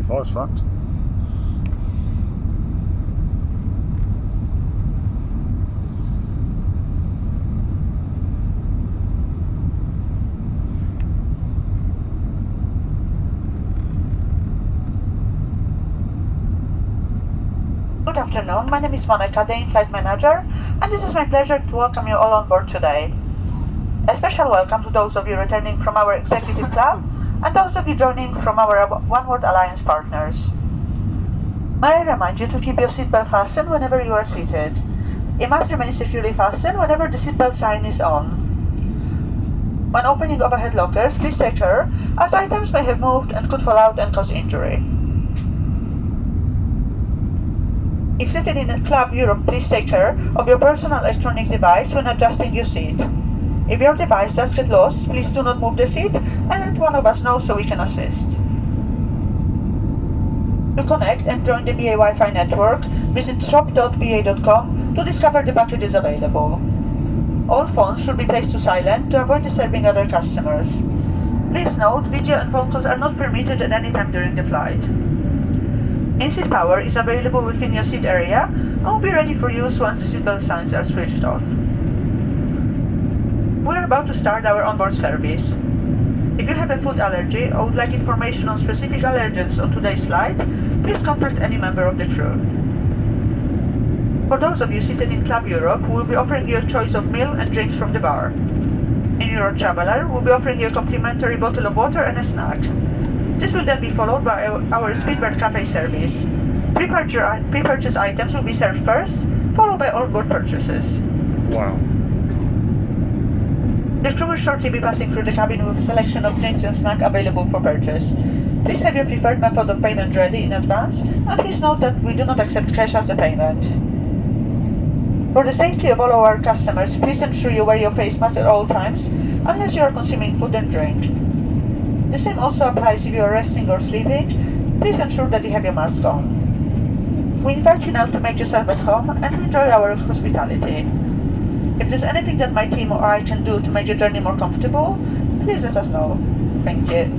A380 is fucked. Good afternoon, my name is Monica, the in-flight manager, and this is my pleasure to welcome you all on board today. A special welcome to those of you returning from our executive club and those of you joining from our One World Alliance partners. May I remind you to keep your seatbelt fastened whenever you are seated. It must remain securely fastened whenever the seatbelt sign is on. When opening overhead lockers, please take care, as items may have moved and could fall out and cause injury. If seated in Club Europe, please take care of your personal electronic device when adjusting your seat. If your device does get lost, please do not move the seat and let one of us know so we can assist. To connect and join the BA Wi-Fi network, visit shop.ba.com to discover the packages available. All phones should be placed to silent to avoid disturbing other customers. Please note, video and phone calls are not permitted at any time during the flight. In-seat power is available within your seat area and will be ready for use once the seatbelt signs are switched off. We are about to start our onboard service. If you have a food allergy or would like information on specific allergens on today's flight, please contact any member of the crew. For those of you seated in Club Europe, we will be offering you a choice of meal and drinks from the bar. In Euro Traveler, we will be offering you a complimentary bottle of water and a snack. This will then be followed by our Speedbird Cafe service. Pre-purchase items will be served first, followed by onboard purchases. Wow. The crew will shortly be passing through the cabin with a selection of drinks and snacks available for purchase. Please have your preferred method of payment ready in advance, and please note that we do not accept cash as a payment. For the safety of all our customers, please ensure you wear your face mask at all times, unless you are consuming food and drink. The same also applies if you are resting or sleeping. Please ensure that you have your mask on. We invite you now to make yourself at home and enjoy our hospitality. If there's anything that my team or I can do to make your journey more comfortable, please let us know. Thank you.